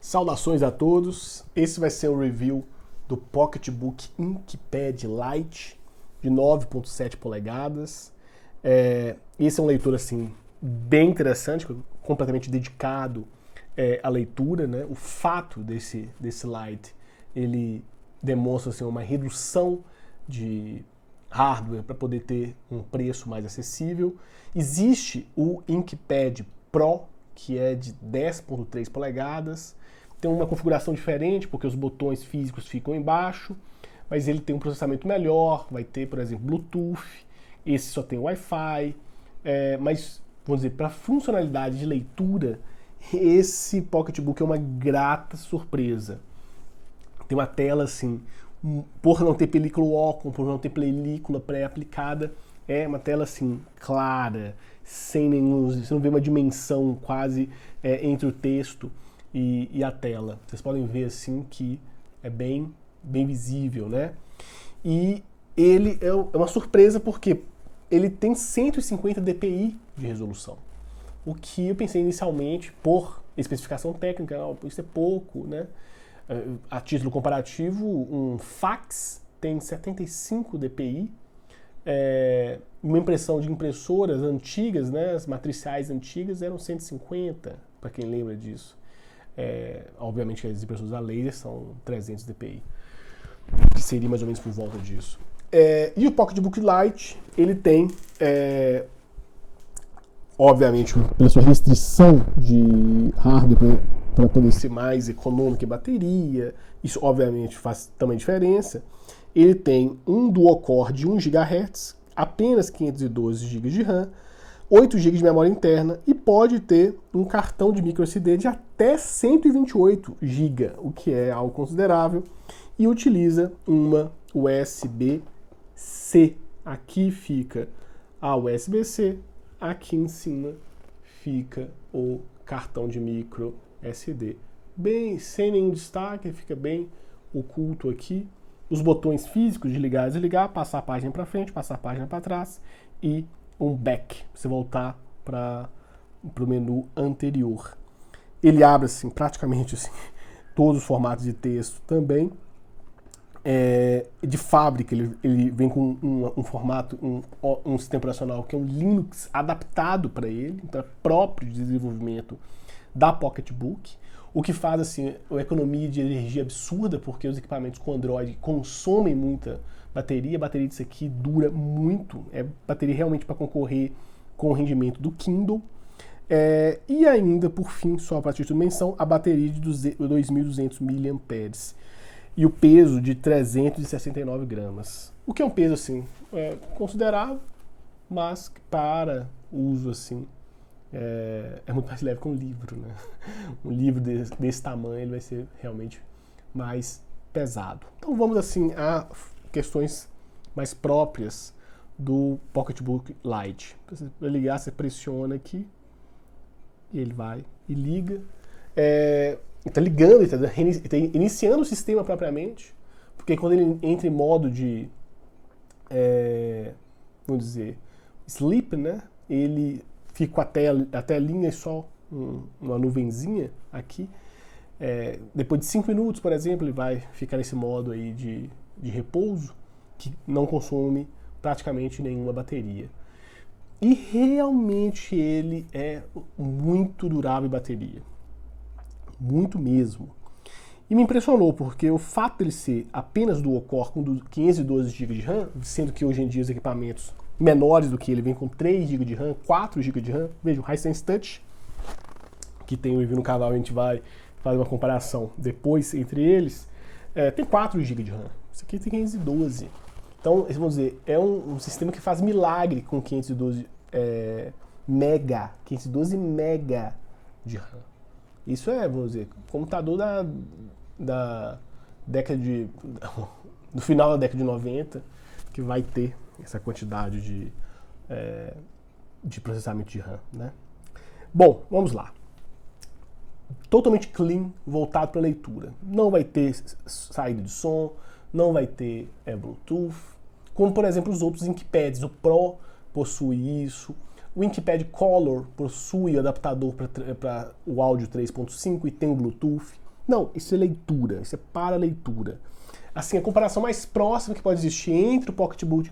Saudações a todos, esse vai ser o review do PocketBook Inkpad Lite de 9.7 polegadas. Esse é um leitor assim, bem interessante, completamente dedicado à leitura, né? O fato desse Lite, ele demonstra assim, uma redução de hardware para poder ter um preço mais acessível. Existe o Inkpad Pro, que é de 10.3 polegadas, tem uma configuração diferente, porque os botões físicos ficam embaixo, mas ele tem um processamento melhor, vai ter, por exemplo, Bluetooth, esse só tem Wi-Fi, mas, vamos dizer, para funcionalidade de leitura, esse PocketBook é uma grata surpresa. Tem uma tela assim, por não ter película Wacom, por não ter película pré-aplicada, é uma tela assim, clara, sem nenhum, você não vê uma dimensão quase entre o texto e a tela. Vocês podem ver assim que é bem visível, né? E ele é uma surpresa porque ele tem 150 dpi de resolução. O que eu pensei inicialmente, por especificação técnica, isso é pouco, né? A título comparativo, um fax tem 75 dpi, uma impressão de impressoras antigas, né, as matriciais antigas eram 150, para quem lembra disso. Obviamente as impressoras a laser são 300 dpi, que seria mais ou menos por volta disso. E o PocketBook Lite, ele tem, obviamente, pela sua restrição de hardware para poder ser mais econômico em bateria, isso obviamente faz também diferença. Ele tem um dual-core de 1 GHz, apenas 512 GB de RAM, 8 GB de memória interna e pode ter um cartão de microSD de até 128 GB, o que é algo considerável, e utiliza uma USB-C. Aqui fica a USB-C, aqui em cima fica o cartão de microSD. Bem, sem nenhum destaque, fica bem oculto aqui. Os botões físicos de ligar e desligar, passar a página para frente, passar a página para trás e um back, você voltar para o menu anterior. Ele abre assim, praticamente assim, todos os formatos de texto também. De fábrica, ele vem com um formato, um sistema operacional que é um Linux adaptado para ele, então é próprio de desenvolvimento da PocketBook, o que faz assim, uma economia de energia absurda, porque os equipamentos com Android consomem muita bateria. A bateria disso aqui dura muito, é bateria realmente para concorrer com o rendimento do Kindle. E ainda, por fim, só para título de menção, a bateria de 2.200 mAh e o peso de 369 gramas. O que é um peso assim considerável, mas para uso assim é muito mais leve que um livro, né? Um livro desse tamanho ele vai ser realmente mais pesado. Então vamos assim a questões mais próprias do PocketBook Lite. Para ligar, você pressiona aqui e ele vai e liga. Está ligando, está iniciando o sistema propriamente, porque quando ele entra em modo de, vamos dizer, sleep, né? Ele fica com a telinha e só uma nuvenzinha aqui. Depois de 5 minutos, por exemplo, ele vai ficar nesse modo aí de repouso, que não consome praticamente nenhuma bateria. E realmente ele é muito durável em bateria. Muito mesmo. E me impressionou, porque o fato dele ser apenas dual-core com 512 GB de RAM, sendo que hoje em dia os equipamentos menores do que ele vem com 3 GB de RAM, 4 GB de RAM, veja o Hisense Touch, que tem um review no canal, a gente vai fazer uma comparação depois entre eles, tem 4 GB de RAM, isso aqui tem 512. Então, vamos dizer, é um sistema que faz milagre com 512 mega de RAM. Isso vamos dizer, computador da década do final da década de 90, que vai ter essa quantidade de processamento de RAM, né? Bom, vamos lá. Totalmente clean, voltado para leitura. Não vai ter saída de som, não vai ter Bluetooth, como por exemplo os outros Inkpads. O Pro possui isso. O Inkpad Color possui adaptador para o áudio 3.5 e tem o Bluetooth. Não, isso é leitura, isso é para leitura. Assim, a comparação mais próxima que pode existir entre o PocketBook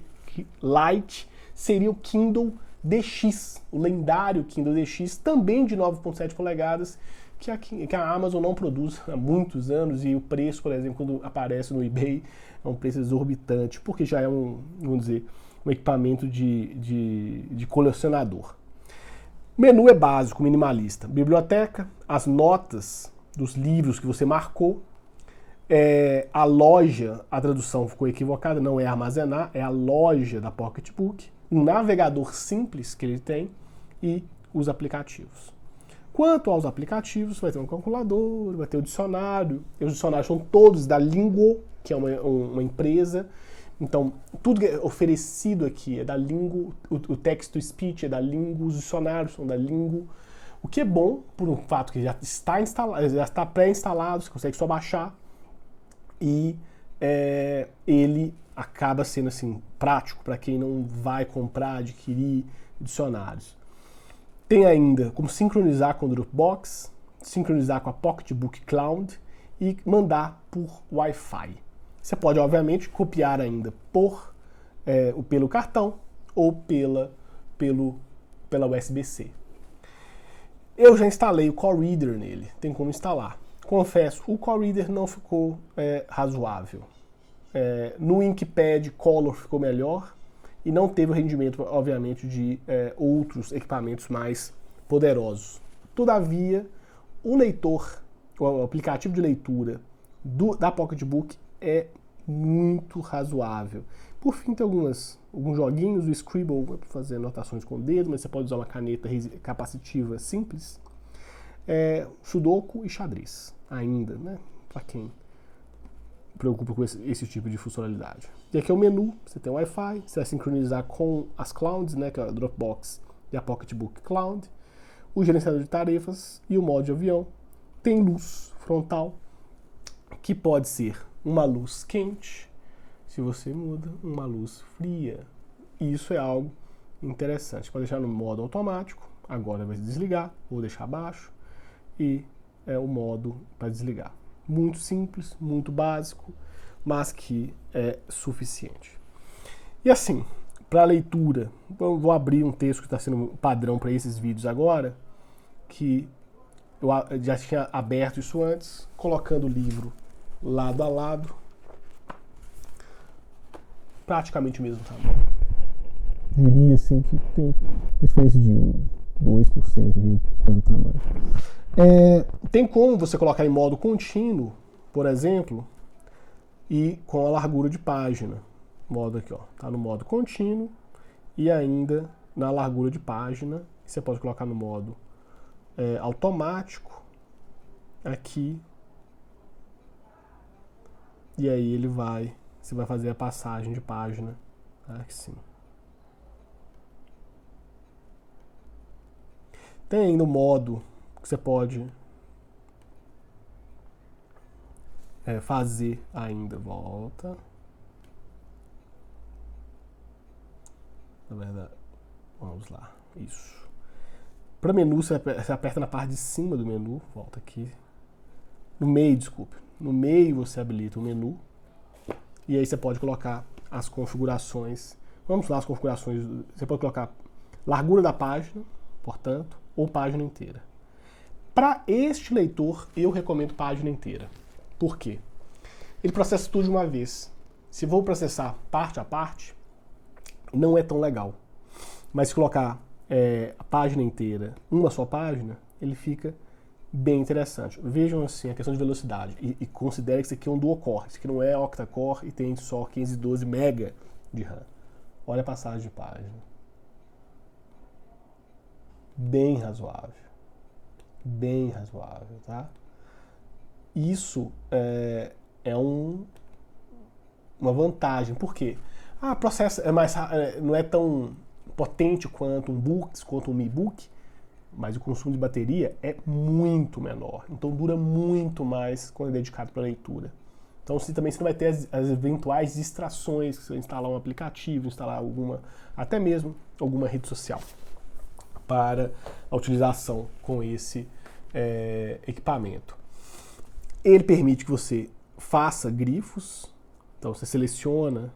Lite seria o Kindle DX, o lendário Kindle DX, também de 9.7 polegadas, que a Amazon não produz há muitos anos, e o preço, por exemplo, quando aparece no eBay, é um preço exorbitante, porque já é vamos dizer, um equipamento de colecionador. Menu é básico, minimalista. Biblioteca, as notas dos livros que você marcou. A loja, a tradução ficou equivocada, não é armazenar, é a loja da PocketBook. Um navegador simples que ele tem e os aplicativos. Quanto aos aplicativos, vai ter um calculador, vai ter o dicionário. E os dicionários são todos da Linguo, que é uma empresa. Então, tudo que é oferecido aqui é da Linguo, o text-to-speech é da Linguo, os dicionários são da Linguo. O que é bom, por um fato que já está instalado, já está pré-instalado, você consegue só baixar. E ele acaba sendo assim, prático para quem não vai comprar, adquirir dicionários. Tem ainda como sincronizar com o Dropbox, sincronizar com a PocketBook Cloud e mandar por Wi-Fi. Você pode, obviamente, copiar ainda pelo cartão ou pela USB-C. Eu já instalei o Call Reader nele, tem como instalar. Confesso, o Call Reader não ficou razoável. No Inkpad Color ficou melhor e não teve o rendimento, obviamente, de outros equipamentos mais poderosos. Todavia, o aplicativo de leitura da PocketBook é muito razoável. Por fim, tem alguns joguinhos, o Scribble para fazer anotações com o dedo, mas você pode usar uma caneta capacitiva simples. Sudoku e xadrez, ainda, né? Para quem preocupa com esse tipo de funcionalidade. E aqui é o menu, você tem o Wi-Fi, você vai sincronizar com as clouds, né, que é a Dropbox e a PocketBook Cloud, o gerenciador de tarefas e o modo de avião. Tem luz frontal, que pode ser uma luz quente, se você muda, uma luz fria. E isso é algo interessante. Pode deixar no modo automático, agora vai desligar, vou deixar abaixo, e o modo para desligar. Muito simples, muito básico, mas que é suficiente. E assim, para leitura, vou abrir um texto que está sendo padrão para esses vídeos agora, que eu já tinha aberto isso antes, colocando o livro lado a lado, praticamente o mesmo tamanho. Diria assim que tem diferença de 2% do tamanho. Tem como você colocar em modo contínuo, por exemplo, e com a largura de página. Modo aqui, ó, tá no modo contínuo e ainda na largura de página. Você pode colocar no modo automático aqui. E aí você vai fazer a passagem de página assim. Tem ainda o modo que você pode fazer ainda. Volta. Na verdade, vamos lá. Isso. Para menu, você aperta na parte de cima do menu. Volta aqui. No meio, desculpe. No meio você habilita o menu. E aí você pode colocar as configurações. Vamos lá, as configurações. Você pode colocar largura da página, portanto, ou página inteira. Para este leitor, eu recomendo página inteira. Por quê? Ele processa tudo de uma vez. Se vou processar parte a parte, não é tão legal. Mas se colocar a página inteira, uma só página, ele fica bem interessante. Vejam assim a questão de velocidade e considere que isso aqui é um dual-core. Isso aqui não é octa-core e tem só 512 MB de RAM. Olha a passagem de página. Bem razoável. Bem razoável, tá? Isso é uma vantagem. Por quê? O processo não é tão potente quanto um Books, quanto um e-book, mas o consumo de bateria é muito menor. Então dura muito mais quando é dedicado para leitura. Então você não vai ter as eventuais distrações, se você instalar um aplicativo, instalar até mesmo alguma rede social para a utilização com esse equipamento. Ele permite que você faça grifos. Então você seleciona,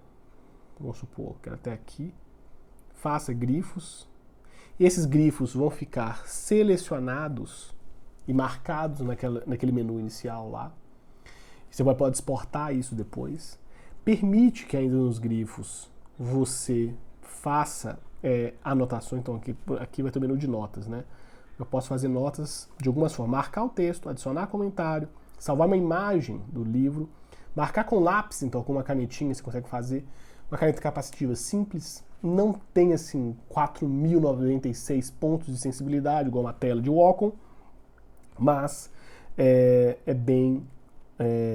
vamos supor, quero até aqui, faça grifos. Esses grifos vão ficar selecionados e marcados naquele menu inicial lá. Você pode exportar isso depois. Permite que ainda nos grifos você faça anotações. Então aqui vai ter o menu de notas, né? Eu posso fazer notas de algumas formas, marcar o texto, adicionar comentário, salvar uma imagem do livro, marcar com lápis, então com uma canetinha você consegue fazer. Uma caneta capacitiva simples, não tem assim 4.096 pontos de sensibilidade, igual uma tela de Wacom, mas é bem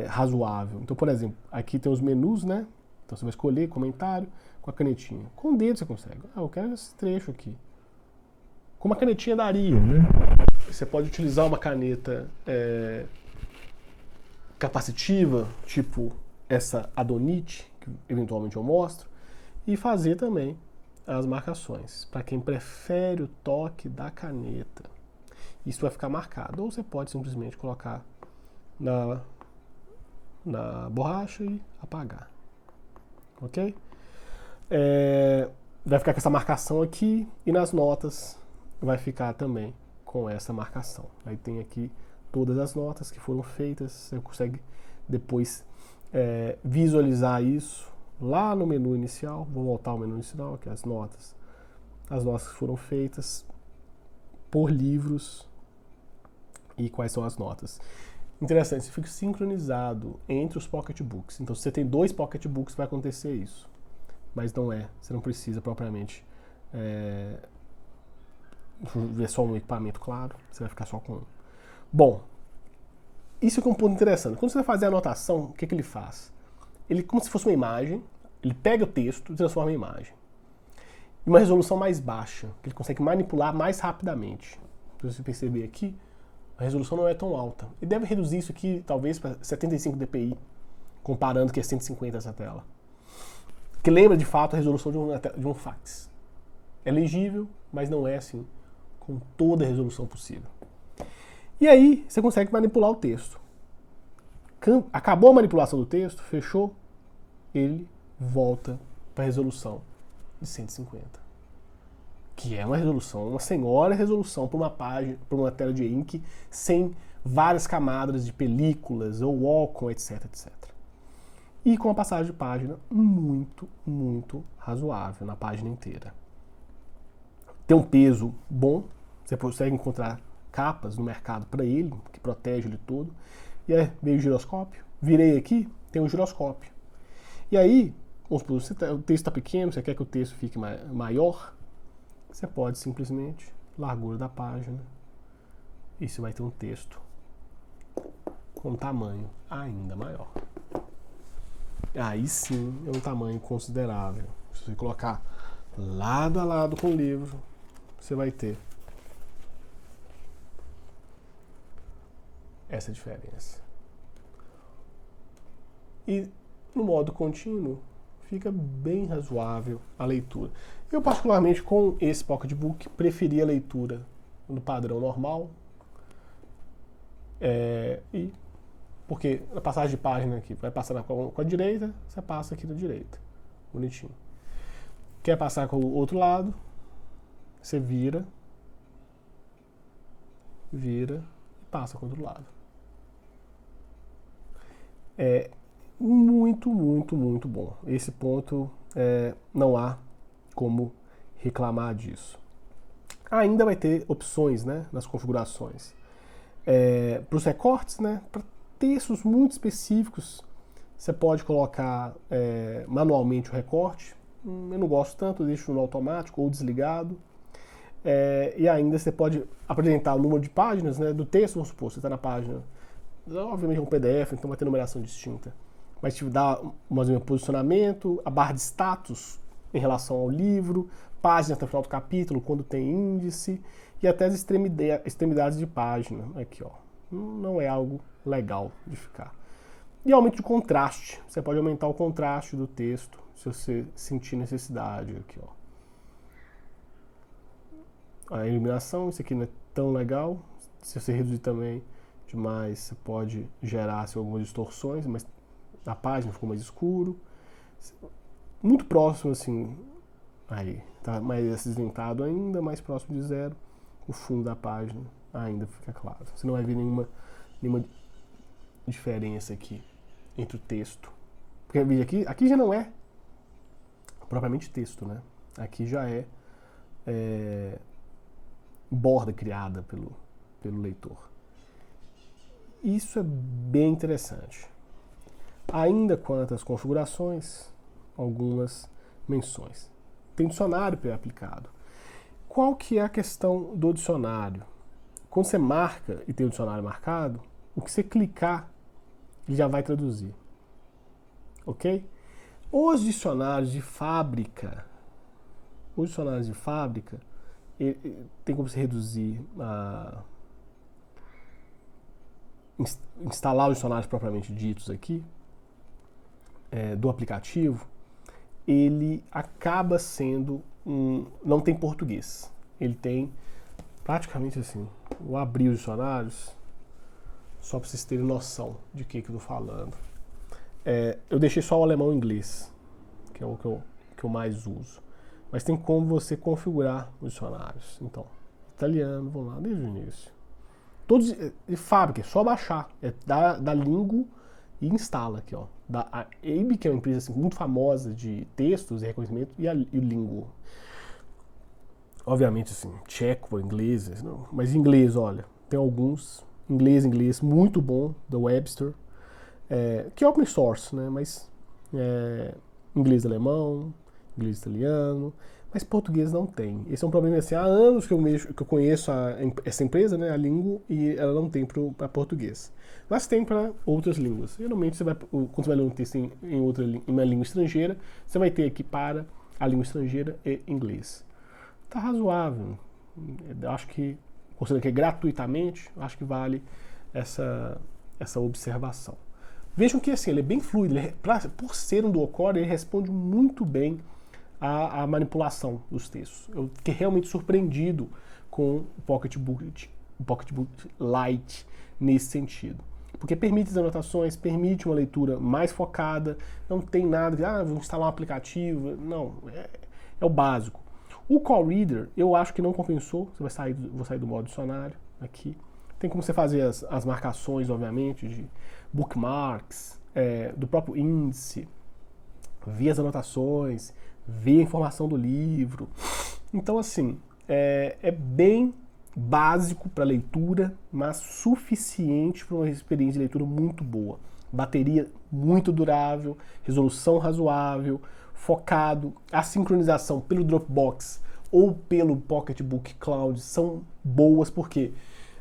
razoável. Então, por exemplo, aqui tem os menus, né? Então você vai escolher comentário com a canetinha. Com o dedo você consegue. Eu quero esse trecho aqui. Com uma canetinha daria, né? Você pode utilizar uma caneta capacitiva, tipo essa Adonit, que eventualmente eu mostro, e fazer também as marcações, para quem prefere o toque da caneta. Isso vai ficar marcado. Ou você pode simplesmente colocar na borracha e apagar. Ok? Vai ficar com essa marcação aqui, e nas notas vai ficar também com essa marcação. Aí tem aqui todas as notas que foram feitas, você consegue depois visualizar isso lá no menu inicial. Vou voltar ao menu inicial, aqui as notas. As notas que foram feitas por livros e quais são as notas. Interessante, isso fica sincronizado entre os pocketbooks. Então, se você tem 2 pocketbooks, vai acontecer isso. Mas não você não precisa propriamente ver só um equipamento, claro. Você vai ficar só com um. Bom, isso é um ponto interessante. Quando você vai fazer a anotação, o que ele faz? Ele, como se fosse uma imagem, ele pega o texto e transforma em imagem. E uma resolução mais baixa, que ele consegue manipular mais rapidamente. Se você perceber aqui, a resolução não é tão alta. Ele deve reduzir isso aqui, talvez, para 75 dpi, comparando que é 150 essa tela. Que lembra, de fato, a resolução de um fax. É legível, mas não é assim, com toda a resolução possível. E aí, você consegue manipular o texto. Acabou a manipulação do texto, fechou, ele volta para a resolução de 150. Que é uma resolução, uma senhora resolução para uma página, para uma tela de ink, sem várias camadas de películas ou Wacom, etc, etc. E com a passagem de página muito, muito razoável na página inteira. Tem um peso bom, você consegue encontrar capas no mercado para ele, que protege ele todo. E aí veio o giroscópio, virei aqui, tem um giroscópio. E aí, vamos supor, o texto está pequeno, você quer que o texto fique maior, você pode simplesmente largura da página e você vai ter um texto com um tamanho ainda maior. Aí sim é um tamanho considerável. Se você colocar lado a lado com o livro, você vai ter essa diferença. E no modo contínuo fica bem razoável a leitura. Eu, particularmente, com esse pocketbook, preferi a leitura no padrão normal. Porque a passagem de página aqui vai passar com a direita, você passa aqui na direita. Bonitinho. Quer passar com o outro lado, você vira e passa com o outro lado. É muito, muito, muito bom. Esse ponto não há como reclamar disso. Ainda vai ter opções, né, nas configurações. Para os recortes, né, para textos muito específicos, você pode colocar manualmente o recorte. Eu não gosto tanto, eu deixo no automático ou desligado. E ainda você pode apresentar o número de páginas, né, do texto. Vamos supor, você está na página, obviamente é um PDF, então vai ter numeração distinta. Mas te dá um posicionamento, a barra de status em relação ao livro, página até o final do capítulo, quando tem índice, e até as extremidades de página. Aqui, ó. Não é algo legal de ficar. E aumento de contraste. Você pode aumentar o contraste do texto, se você sentir necessidade. Aqui, ó. A iluminação, isso aqui não é tão legal. Se você reduzir também, demais, você pode gerar assim, algumas distorções, mas a página ficou mais escuro. Muito próximo, assim, aí, tá mais acinzentado ainda, mais próximo de zero. O fundo da página ainda fica claro. Você não vai ver nenhuma diferença aqui entre o texto. Porque aqui já não é propriamente texto, né? Aqui já é borda criada pelo leitor. Isso é bem interessante. Ainda quanto às configurações, algumas menções. Tem dicionário pré-aplicado. Qual que é a questão do dicionário? Quando você marca e tem o dicionário marcado, o que você clicar, ele já vai traduzir. Ok? Os dicionários de fábrica, tem como você reduzir instalar os dicionários propriamente ditos aqui, do aplicativo, ele acaba sendo não tem português. Ele tem praticamente assim, vou abrir os dicionários só para vocês terem noção de que eu estou falando. Eu deixei só o alemão e o inglês, que é o que eu mais uso. Mas tem como você configurar os dicionários. Então, italiano, vamos lá, desde o início. Todos de fábrica, é só baixar. Da Lingo e instala aqui, ó. A EIB, que é uma empresa assim, muito famosa de textos e reconhecimento, e o Lingo. Obviamente, assim, tcheco, inglês, não, mas em inglês, olha, tem alguns. Inglês, muito bom, da Webster. Que é open source, né? Mas inglês alemão, inglês italiano, mas português não tem. Esse é um problema assim, há anos que eu conheço essa empresa, né, a Lingo, e ela não tem para português. Mas tem para outras línguas. Geralmente quando você vai ler um texto em uma língua estrangeira, você vai ter aqui para a língua estrangeira e inglês. Tá razoável. Eu acho que, considerando que é gratuitamente, acho que vale essa observação. Vejam que assim, ele é bem fluido, por ser um duocore, ele responde muito bem à manipulação dos textos. Eu fiquei realmente surpreendido com o PocketBook Lite nesse sentido. Porque permite as anotações, permite uma leitura mais focada, não tem nada de, vou instalar um aplicativo, não, é o básico. O Call Reader, eu acho que não compensou, vou sair do modo dicionário aqui. Tem como você fazer as marcações, obviamente, de bookmarks, do próprio índice, ver as anotações, ver a informação do livro. Então, assim, é bem básico para leitura, mas suficiente para uma experiência de leitura muito boa. Bateria muito durável, resolução razoável, focado, a sincronização pelo Dropbox ou pelo PocketBook Cloud são boas, porque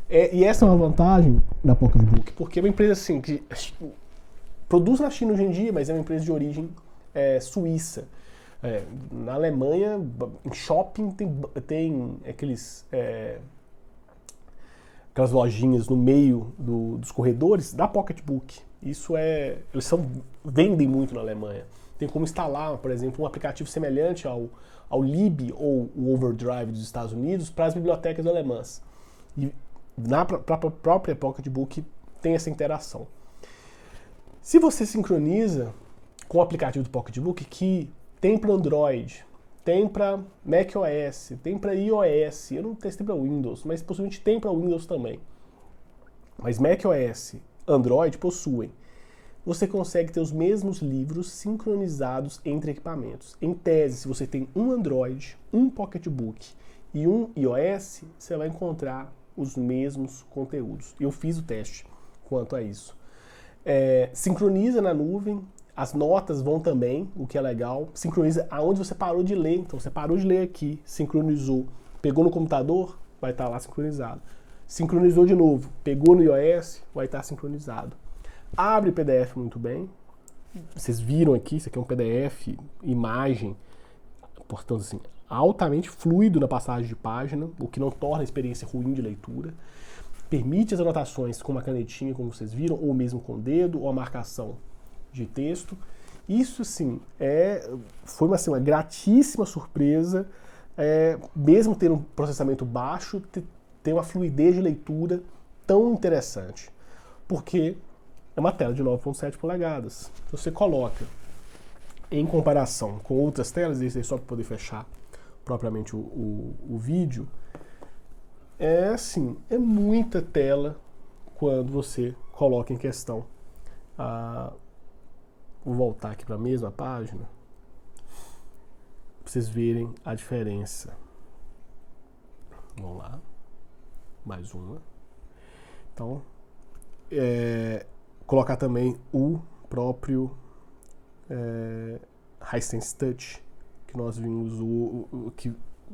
e essa é uma vantagem da PocketBook, porque é uma empresa assim que produz na China hoje em dia, mas é uma empresa de origem suíça. Na Alemanha, em shopping tem aquelas lojinhas no meio dos corredores da PocketBook. Eles vendem muito na Alemanha. Tem como instalar, por exemplo, um aplicativo semelhante ao Lib ou o Overdrive dos Estados Unidos para as bibliotecas alemãs. E na própria PocketBook tem essa interação. Se você sincroniza com o aplicativo do PocketBook, que tem para Android, tem para macOS, tem para iOS, eu não testei para Windows, mas possivelmente tem para Windows também. Mas macOS, Android possuem. Você consegue ter os mesmos livros sincronizados entre equipamentos. Em tese, se você tem um Android, um PocketBook e um iOS, você vai encontrar os mesmos conteúdos. Eu fiz o teste quanto a isso. Sincroniza na nuvem, as notas vão também, o que é legal. Sincroniza aonde você parou de ler. Então você parou de ler aqui, sincronizou, pegou no computador, vai estar lá sincronizado. Sincronizou de novo, pegou no iOS, vai estar sincronizado. Abre PDF muito bem. Vocês viram aqui, isso aqui é um PDF, imagem, portanto assim, altamente fluido na passagem de página, o que não torna a experiência ruim de leitura. Permite as anotações com uma canetinha, como vocês viram, ou mesmo com o dedo, ou a marcação de texto. Isso, sim, foi uma gratíssima surpresa, mesmo ter um processamento baixo, ter uma fluidez de leitura tão interessante. porque é uma tela de 9.7 polegadas. Você coloca em comparação com outras telas, isso aí só para poder fechar propriamente o vídeo, é assim, é muita tela quando você coloca em questão vou voltar aqui para a mesma página para vocês verem a diferença. Vamos lá, mais uma. Então, colocar também o próprio Hisense Touch, que nós vimos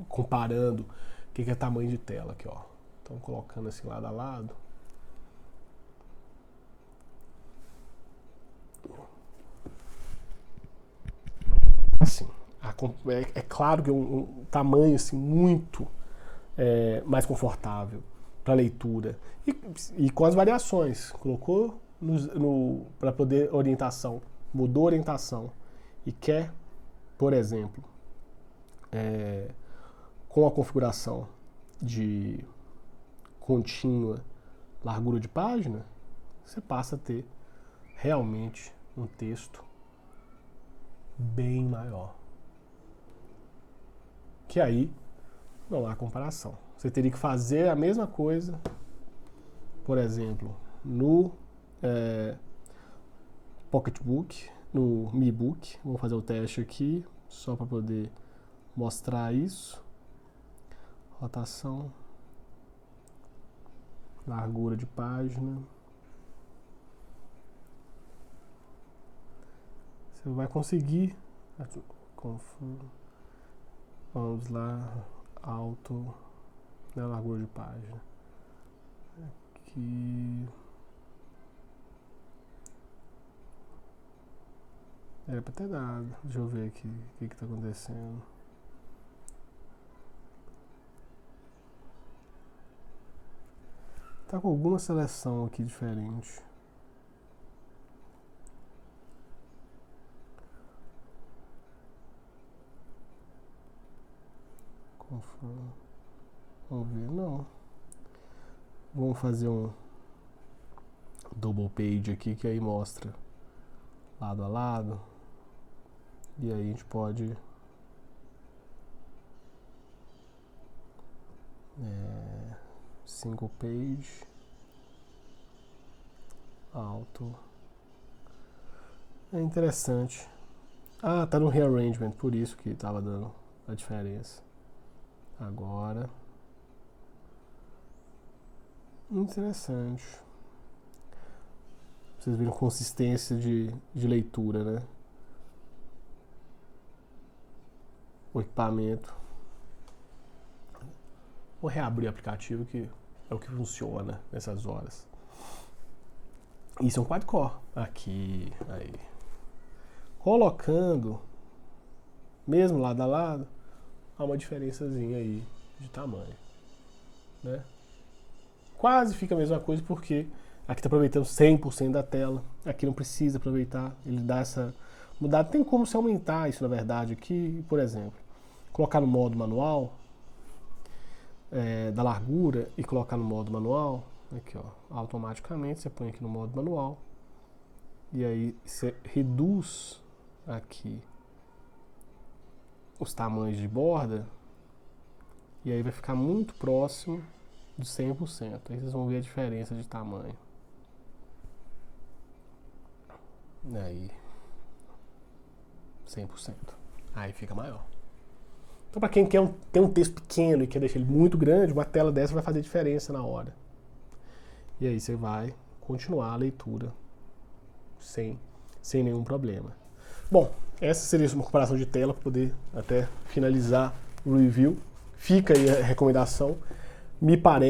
comparando o que é tamanho de tela aqui, ó. Então, colocando assim lado a lado. Assim, é claro que é um tamanho assim muito mais confortável para leitura e com as variações. Colocou para poder orientação, mudou a orientação e quer, por exemplo, com a configuração de contínua largura de página, você passa a ter realmente um texto bem maior. Que aí não há comparação. Você teria que fazer a mesma coisa, por exemplo, no Pocketbook, no Mi Book. Vou fazer o teste aqui, só para poder mostrar isso. Rotação, largura de página. Você vai conseguir. Vamos lá, alto, na largura de página. Aqui. Era pra ter dado. Deixa eu ver aqui o que tá acontecendo. Tá com alguma seleção aqui diferente. Vamos ver, não. Vamos fazer um double page aqui, que aí mostra lado a lado. E aí a gente pode single page, alto. É interessante. Ah, tá no rearrangement, por isso que tava dando a diferença. Agora, interessante. Vocês viram consistência de leitura, né? O equipamento. Vou reabrir o aplicativo, que é o que funciona nessas horas. Isso é um quad-core. Aqui, aí. Colocando, mesmo lado a lado, há uma diferençazinha aí de tamanho, né? Quase fica a mesma coisa, porque aqui está aproveitando 100% da tela, aqui não precisa aproveitar, ele dá essa mudada. Tem como se aumentar isso, na verdade, aqui, por exemplo, colocar no modo manual, da largura, e colocar no modo manual, aqui ó, automaticamente você põe aqui no modo manual, e aí você reduz aqui os tamanhos de borda, e aí vai ficar muito próximo de 100%. Aí vocês vão ver a diferença de tamanho. Aí 100%. Aí fica maior. Então, para quem quer ter um texto pequeno e quer deixar ele muito grande, uma tela dessa vai fazer diferença na hora. E aí você vai continuar a leitura sem nenhum problema. Bom, essa seria uma comparação de tela para poder até finalizar o review. Fica aí a recomendação.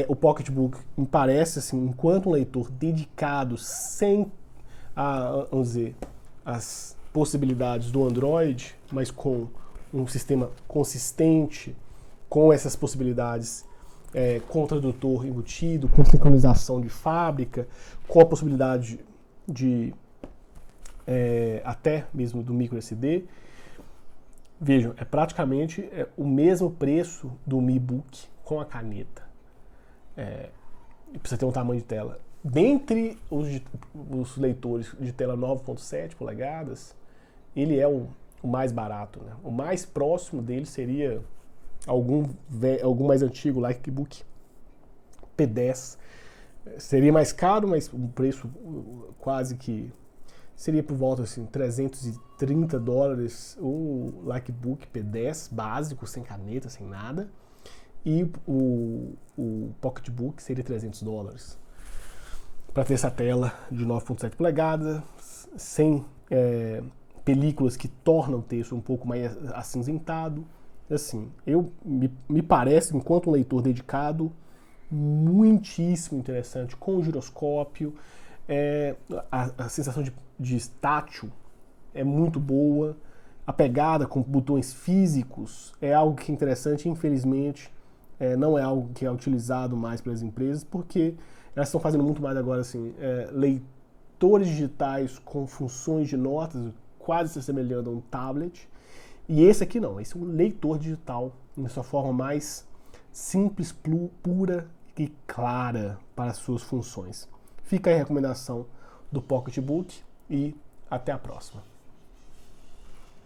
O Pocketbook me parece, assim, enquanto um leitor dedicado, sem vamos dizer, as possibilidades do Android, mas com um sistema consistente, com essas possibilidades, com tradutor embutido, com sincronização de fábrica, com a possibilidade de até mesmo do micro SD. Vejam, é praticamente o mesmo preço do Mi Book com a caneta. Precisa ter um tamanho de tela dentre os leitores de tela 9.7 polegadas, ele é o mais barato, né? O mais próximo dele seria algum mais antigo, Likebook P10. Seria mais caro, mas um preço quase que seria por volta assim, $330 o Likebook P10 básico, sem caneta, sem nada. E o Pocketbook seria $300. Para ter essa tela de 9.7 polegadas, sem películas que tornam o texto um pouco mais acinzentado. Assim, me parece, enquanto um leitor dedicado, muitíssimo interessante, com giroscópio, a sensação de tátil é muito boa, a pegada com botões físicos é algo que é interessante, infelizmente não é algo que é utilizado mais pelas empresas, porque elas estão fazendo muito mais agora assim, leitores digitais com funções de notas, quase se assemelhando a um tablet, e esse aqui não, esse é um leitor digital em sua forma mais simples, pura e clara para as suas funções. Fica aí a recomendação do Pocketbook e até a próxima.